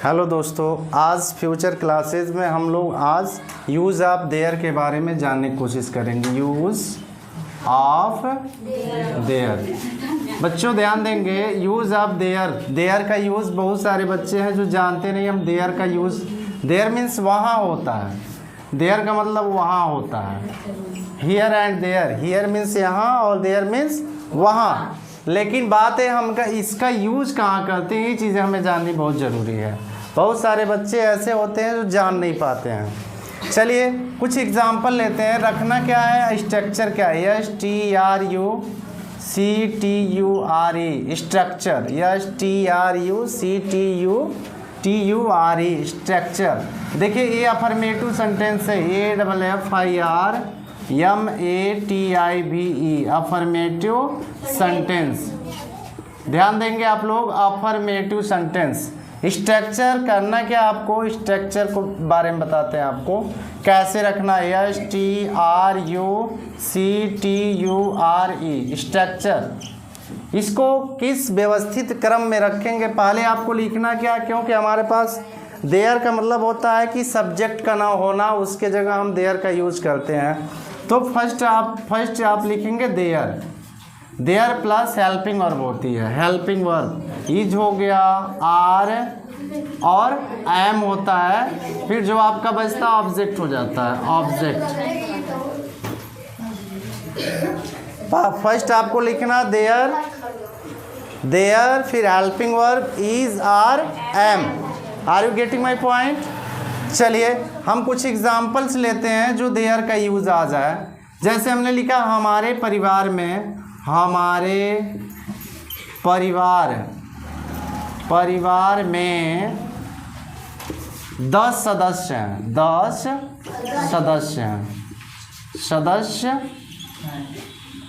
Hello दोस्तों, आज future classes में हम लोग आज यूज़ ऑफ देयर के बारे में जानने की कोशिश करेंगे। Use of their. बच्चों ध्यान देंगे, यूज़ ऑफ देयर। देयर का यूज़ बहुत सारे बच्चे हैं जो जानते नहीं। हम देयर का यूज़, देयर मीन्स वहाँ होता है। देयर का मतलब वहाँ होता है। Here and there. Here means यहाँ और देयर मीन्स वहाँ। लेकिन बात है हम इसका यूज कहाँ करते हैं, ये चीज़ें हमें जाननी बहुत ज़रूरी है। बहुत सारे बच्चे ऐसे होते हैं जो जान नहीं पाते हैं। चलिए कुछ एग्जांपल लेते हैं। रखना क्या है, स्ट्रक्चर क्या है। STRUCTURE structure. STRUCTURE structure. देखिए ये अफर्मेटिव सेंटेंस है। AFFIRMATIVE affirmative sentence. ध्यान देंगे आप लोग, अफर्मेटिव सेंटेंस। स्ट्रक्चर करना क्या, आपको स्ट्रक्चर को बारे में बताते हैं आपको कैसे रखना है। STRUCTURE structure. इसको किस व्यवस्थित क्रम में रखेंगे, पहले आपको लिखना क्या, क्योंकि हमारे पास देयर का मतलब होता है कि सब्जेक्ट का ना होना, उसके जगह हम देयर का यूज़ करते हैं। तो फर्स्ट आप लिखेंगे there. There plus helping verb होती है। हेल्पिंग वर्ब इज हो गया, आर और एम होता है। फिर जो आपका बचता है ऑब्जेक्ट हो जाता है। ऑब्जेक्ट। फर्स्ट आपको लिखना देयर, देयर, फिर helping verb is, are, am. Are you getting my point. चलिए हम कुछ एग्जाम्पल्स लेते हैं जो देयर का यूज आ जाए। जैसे हमने लिखा हमारे परिवार में, हमारे परिवार में 10 सदस्य हैं। 10 सदस्य हैं।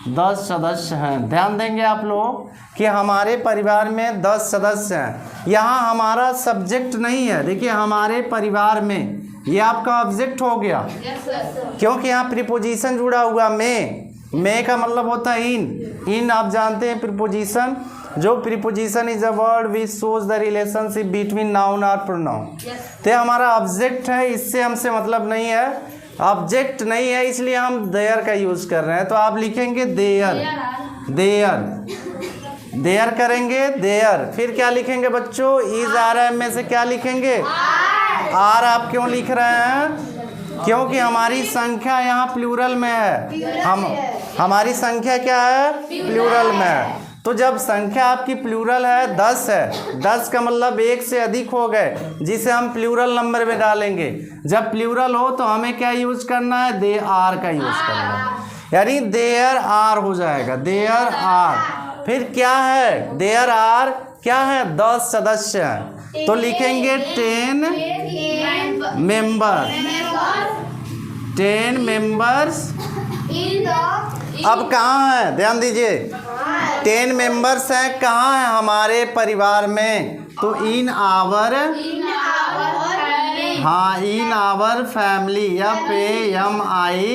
10 सदस्य हैं। ध्यान देंगे आप लोग कि हमारे परिवार में 10 सदस्य हैं। यहाँ हमारा सब्जेक्ट नहीं है। देखिए हमारे परिवार में, ये आपका ऑब्जेक्ट हो गया। क्योंकि यहाँ प्रीपोजिशन जुड़ा हुआ में का मतलब होता है इन आप जानते हैं प्रीपोजिशन। जो preposition is a word which shows the relationship between noun और प्रोनाउन। तो हमारा ऑब्जेक्ट है, इससे हमसे मतलब नहीं है, ऑब्जेक्ट नहीं है, इसलिए हम देयर का यूज कर रहे हैं। तो आप लिखेंगे देयर। देयर करेंगे देयर। फिर क्या लिखेंगे बच्चों, इज, आर, एम में से क्या लिखेंगे, आर। आप क्यों लिख रहे हैं, क्योंकि हमारी संख्या यहाँ प्लूरल में है। हमारी संख्या क्या है, प्लूरल में है। तो जब संख्या आपकी प्लूरल है, 10 है, 10 का मतलब एक से अधिक हो गए, जिसे हम प्लूरल नंबर में डालेंगे। जब प्लूरल हो तो हमें क्या यूज करना है, दे आर का यूज करना है, यानी देयर आर हो जाएगा। There are. फिर क्या है, देयर आर क्या है, 10 सदस्य हैं। तो लिखेंगे 10 मेंबर, 10 मेंबर्स। अब कहाँ है, ध्यान दीजिए, 10 मेंबर्स हैं, कहाँ है, हमारे परिवार में। तो इन आवर, हाँ, in our family, FAMILY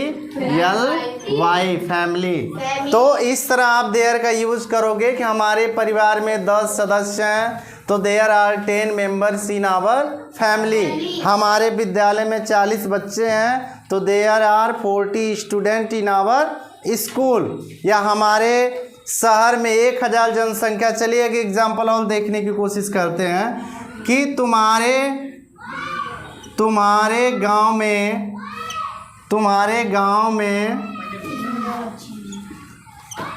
family. तो इस तरह आप देयर का यूज करोगे कि हमारे परिवार में 10 सदस्य हैं, तो there are 10 members in our family. हमारे विद्यालय में 40 बच्चे हैं, तो there are 40 student in our school. या हमारे शहर में 1000 जनसंख्या। चलिए एक एग्जाम्पल और देखने की कोशिश करते हैं कि तुम्हारे गांव में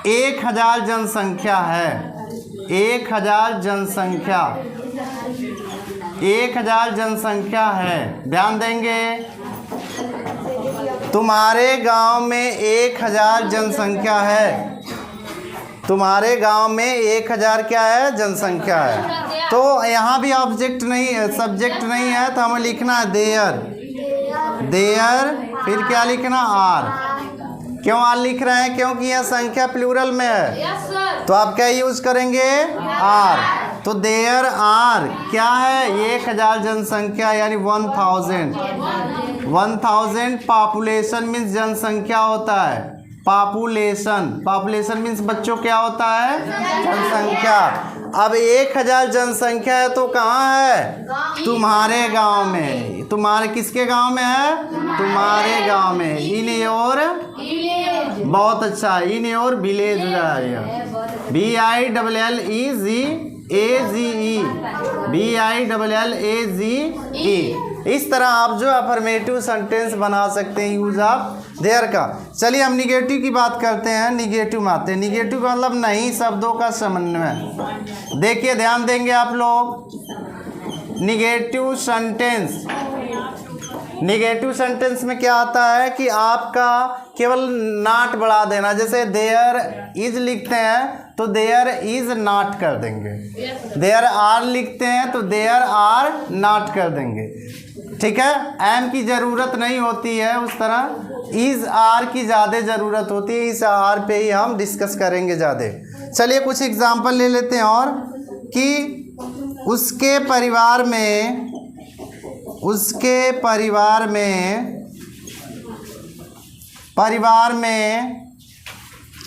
1000 जनसंख्या है। 1000 जनसंख्या है। ध्यान देंगे, तुम्हारे गांव में 1000 जनसंख्या है। तुम्हारे गांव में 1000 क्या है, जनसंख्या है। तो यहाँ भी ऑब्जेक्ट नहीं है, सब्जेक्ट नहीं है, तो हमें लिखना है देयर। देयर, फिर क्या लिखना, आर। क्यों आर लिख रहे हैं, क्योंकि यह संख्या प्लूरल में है। तो आप क्या यूज करेंगे, आर। तो देयर आर क्या है, 1000 जनसंख्या, यानी 1000। 1000 पॉपुलेशन मीन्स जनसंख्या होता है। पॉपुलेशन मीन्स बच्चों क्या होता है, जनसंख्या। अब 1000 जनसंख्या है तो कहाँ है, तुम्हारे गांव में। तुम्हारे किसके गांव में है? तुम्हारे गांव में। इन योर, बहुत अच्छा, इन योर विलेज हो जाएगा। VILLEAGE, VILLEAGE। इस तरह आप जो अफर्मेटिव सेंटेंस बना सकते हैं यूज ऑफ देयर का। चलिए हम निगेटिव की बात करते हैं। निगेटिव में आते हैं। निगेटिव का मतलब नहीं शब्दों का समन्वय। देखिए ध्यान देंगे आप लोग। निगेटिव सेंटेंस, निगेटिव सेंटेंस में क्या आता है कि आपका केवल नॉट बढ़ा देना। जैसे देयर इज लिखते हैं तो देयर इज नॉट कर देंगे। देयर आर लिखते हैं तो देयर आर नॉट कर देंगे। ठीक है, एम की ज़रूरत नहीं होती है उस तरह, इज आर की ज़्यादा ज़रूरत होती है। इस आर पे ही हम डिस्कस करेंगे ज़्यादा। चलिए कुछ एग्जांपल ले लेते हैं और कि उसके परिवार में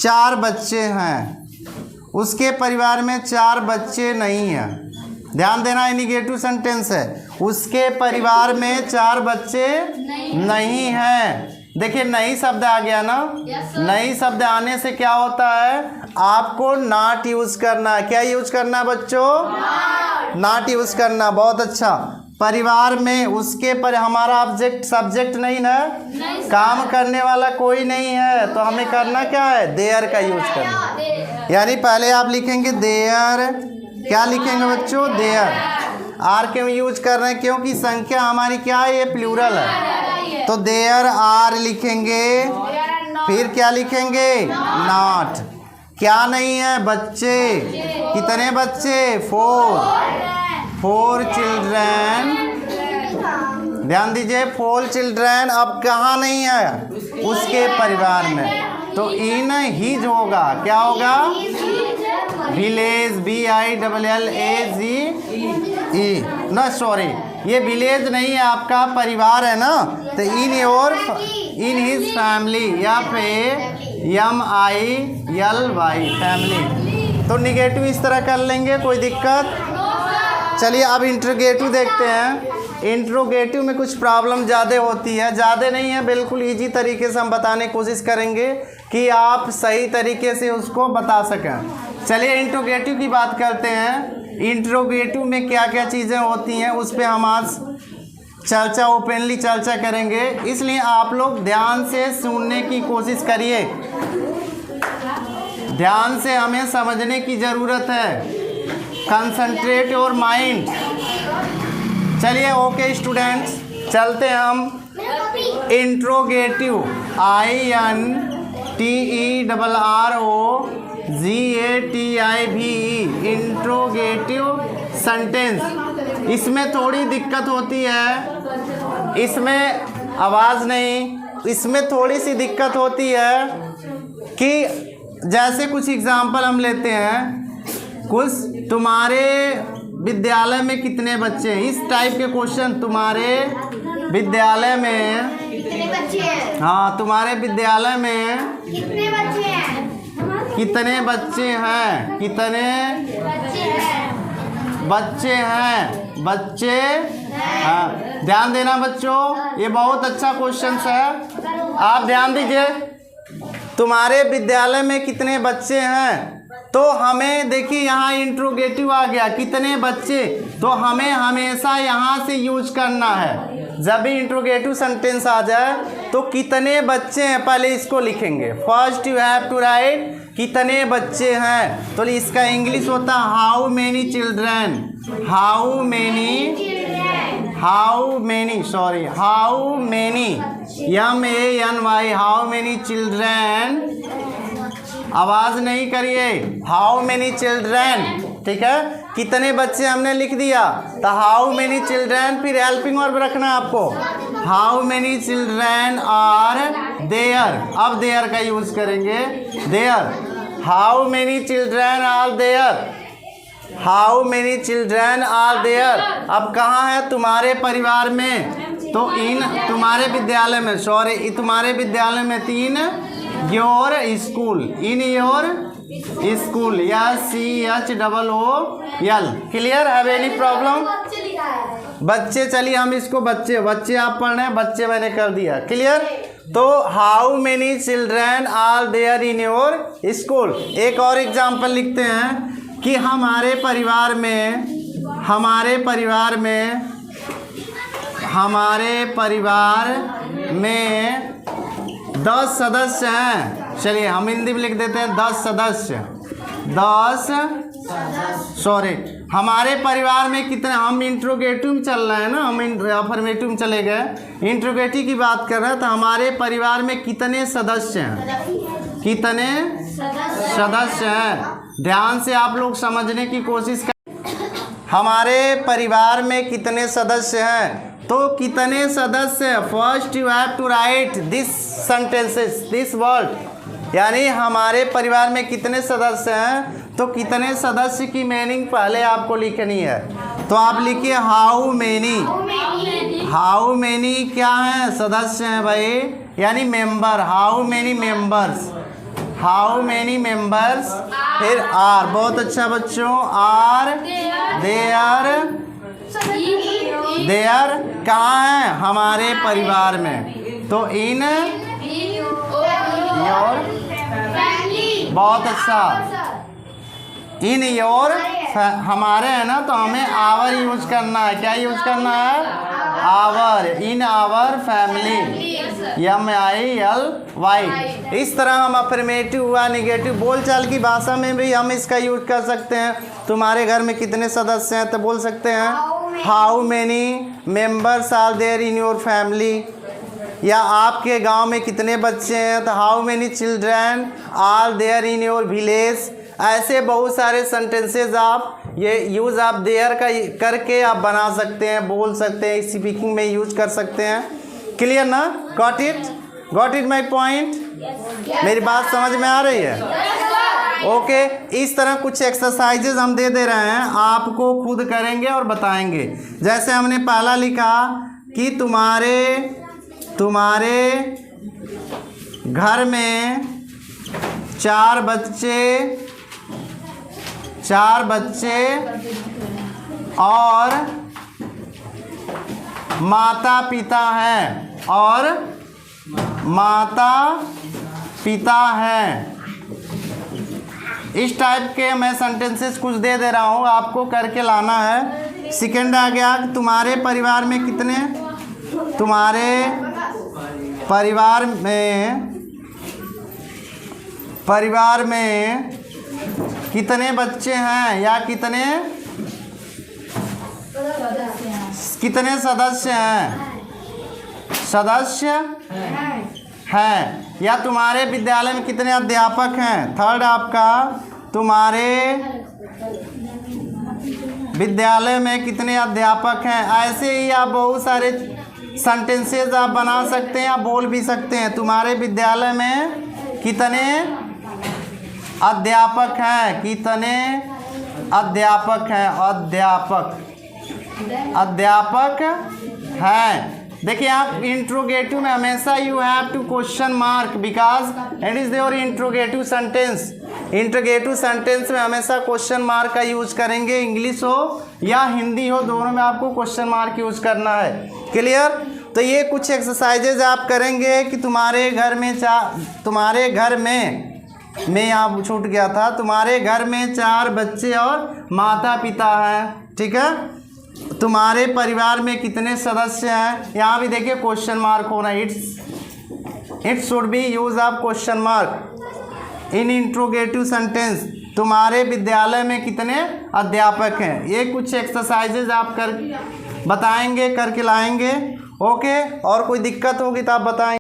4 बच्चे हैं। उसके परिवार में 4 बच्चे नहीं हैं। ध्यान देना, ये निगेटिव सेंटेंस है। उसके परिवार में 4 बच्चे नहीं हैं। देखिए नहीं शब्द आ गया ना। नहीं शब्द आने से क्या होता है, आपको नॉट यूज करना है। क्या यूज करना है बच्चों? नॉट यूज करना। बहुत अच्छा। परिवार में उसके पर हमारा ऑब्जेक्ट सब्जेक्ट नहीं ना, काम करने वाला कोई नहीं है, तो हमें करना क्या है? देयर का यूज करना। यानी पहले आप लिखेंगे देयर। क्या लिखेंगे बच्चों? देयर। आर क्यों यूज कर रहे हैं? क्योंकि संख्या हमारी क्या है? ये प्लूरल है, तो देयर आर लिखेंगे। फिर क्या लिखेंगे? नॉट। क्या नहीं है? बच्चे। कितने बच्चे? 4 चिल्ड्रन। ध्यान दीजिए, 4 चिल्ड्रन। अब कहाँ नहीं है? उसके परिवार में, तो इन हिज होगा। क्या होगा? Village, VILLAGE। ना सॉरी, ये विलेज नहीं है, आपका परिवार है ना, तो in your, in his family, या फिर MILY फैमिली। तो निगेटिव इस तरह कर लेंगे, कोई दिक्कत? चलिए अब इंट्रोगेटिव देखते हैं। इंट्रोगेटिव में कुछ प्रॉब्लम ज़्यादा होती है। ज़्यादा नहीं है, बिल्कुल इजी तरीके से हम बताने की कोशिश करेंगे कि आप सही तरीके से उसको बता सकें। चलिए इंट्रोगेटिव की बात करते हैं। इंट्रोगेटिव में क्या क्या चीज़ें होती हैं उस पर हम आज चर्चा, ओपनली चर्चा करेंगे। इसलिए आप लोग ध्यान से सुनने की कोशिश करिए। ध्यान से हमें समझने की ज़रूरत है। Concentrate your mind. चलिए ओके स्टूडेंट्स, चलते हैं हम। Interrogative, INTERROGATIVE, interrogative sentence. इसमें थोड़ी दिक्कत होती है, इसमें आवाज़ नहीं, इसमें थोड़ी सी दिक्कत होती है कि जैसे कुछ एग्जांपल हम लेते हैं। कुछ तुम्हारे विद्यालय में कितने बच्चे हैं, इस टाइप के क्वेश्चन। तुम्हारे विद्यालय में कितने बच्चे हैं? हाँ, तुम्हारे विद्यालय में कितने बच्चे हैं? कितने बच्चे हैं? कितने बच्चे हैं? बच्चे हैं। ध्यान देना बच्चों, ये बहुत अच्छा क्वेश्चन है। आप ध्यान दीजिए। तुम्हारे विद्यालय में कितने बच्चे हैं, तो हमें देखिए यहाँ इंट्रोगेटिव आ गया, कितने बच्चे, तो हमें हमेशा यहाँ से यूज करना है। जब भी इंट्रोगेटिव सेंटेंस आ जाए तो कितने बच्चे हैं पहले इसको लिखेंगे। First you have to write कितने बच्चे हैं, तो इसका इंग्लिश होता है how many children. How many, how many, sorry, how many, MANY, how many children. आवाज़ नहीं करिए। हाउ मेनी चिल्ड्रन, ठीक है। कितने बच्चे हमने लिख दिया, तो हाउ मेनी चिल्ड्रन, फिर हेल्पिंग वर्ब रखना है आपको। How many children are there. अब देयर का यूज़ करेंगे, there. How many children are there, how many children are there. अब कहाँ है? तुम्हारे परिवार में, तो इन तुम्हारे विद्यालय में, सॉरी, तुम्हारे विद्यालय में 3, your school, in your school, SCHOOL। Clear? Have any problem? बच्चे, चलिए हम इसको बच्चे आप पढ़ रहे हैं, बच्चे मैंने कर दिया। क्लियर? तो how many children are there in your school. एक और एग्जाम्पल लिखते हैं कि हमारे परिवार में 10 सदस्य हैं। चलिए हम हिंदी में लिख देते हैं 10 सदस्य। हमारे परिवार में कितने, हम इंट्रोगेटिव में चल रहे हैं ना, हम अफर्मेटिव में चले गए, इंट्रोगेटिव की बात कर रहे हैं। तो हमारे परिवार में कितने सदस्य हैं, कितने सदस्य हैं? ध्यान से आप लोग समझने की कोशिश कर। हमारे परिवार में कितने सदस्य हैं, तो कितने सदस्य, first you have to write this sentences, this word, यानी हमारे परिवार में कितने सदस्य हैं, तो कितने सदस्य की मीनिंग पहले आपको लिखनी है। तो आप लिखिए हाउ मेनी क्या है, सदस्य हैं भाई, यानी मेंबर। हाउ मेनी मेंबर्स, फिर आर। बहुत अच्छा बच्चों, आर देयर कहाँ हैं, हमारे परिवार में, तो इन योर। बहुत अच्छा, इन योर। हमारे है ना, तो हमें आवर यूज करना है। क्या यूज करना है? Our, in our family, MILY। इस तरह हम अफर्मेटिव हुआ, निगेटिव, बोलचाल की भाषा में भी हम इसका यूज कर सकते हैं। तुम्हारे घर में कितने सदस्य हैं, तो बोल सकते हैं how many members are there in your family. या आपके गांव में कितने बच्चे हैं, तो how many children are there in your village. ऐसे बहुत सारे सेंटेंसेस आप ये यूज़ आप देयर का करके आप बना सकते हैं, बोल सकते हैं, स्पीकिंग में यूज कर सकते हैं। क्लियर ना? Got it my point? मेरी बात समझ में आ रही है? ओके। इस तरह कुछ एक्सरसाइजेज हम दे रहे हैं, आपको खुद करेंगे और बताएंगे। जैसे हमने पहला लिखा कि तुम्हारे घर में 4 बच्चे और माता पिता हैं। इस टाइप के मैं सेंटेंसेस कुछ दे रहा हूँ, आपको करके लाना है। सेकंड आ गया, तुम्हारे परिवार में कितने बच्चे हैं, या कितने सदस्य हैं, या तुम्हारे विद्यालय में कितने अध्यापक हैं। थर्ड आपका, तुम्हारे विद्यालय में कितने अध्यापक हैं। ऐसे ही आप बहुत सारे सेंटेंसेस आप बना सकते हैं, आप बोल भी सकते हैं। तुम्हारे विद्यालय में कितने अध्यापक हैं, अध्यापक हैं। देखिए आप इंट्रोगेटिव में हमेशा you have to question mark, because it is your interrogative sentence. Interrogative sentence में हमेशा क्वेश्चन मार्क का यूज करेंगे, इंग्लिश हो या हिंदी हो, दोनों में आपको क्वेश्चन मार्क यूज करना है। क्लियर? तो ये कुछ एक्सरसाइजेज आप करेंगे कि तुम्हारे घर में यहाँ छूट गया था, तुम्हारे घर में 4 बच्चे और माता पिता हैं। ठीक है? तुम्हारे परिवार में कितने सदस्य हैं, यहाँ भी देखिए क्वेश्चन मार्क होना, it should be use of question mark in interrogative sentence. तुम्हारे विद्यालय में कितने अध्यापक हैं। ये कुछ एक्सरसाइजेज आप कर बताएंगे, करके लाएंगे। ओके, और कोई दिक्कत होगी तो आप बताएंगे।